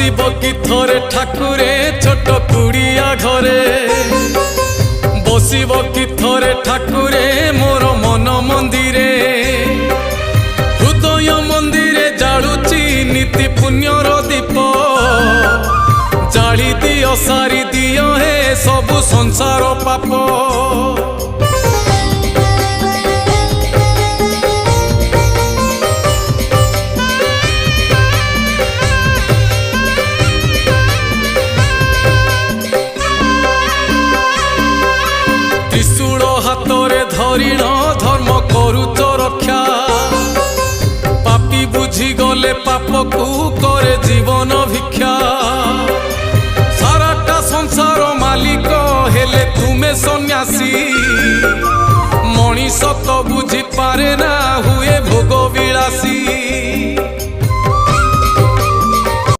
आसीब कि थरे ठाकुरे छोट कुड़िया घरे बसिब कि थरे ठाकुरे मोर मन मंदिरे हृदय मंदिरे जालुची नीति पुण्यर दीप जाली दियो सारी दियो हे सबु संसार पाप त्रिशूल हाथरे धरिण धर्म करुच रक्षा पापी बुझी गले पाप को करे जीवन भिक्षा साराटा संसार मालिक हेले तुमे सन्यासी मनीष तो बुझी पारे ना हुए भोग विलासी।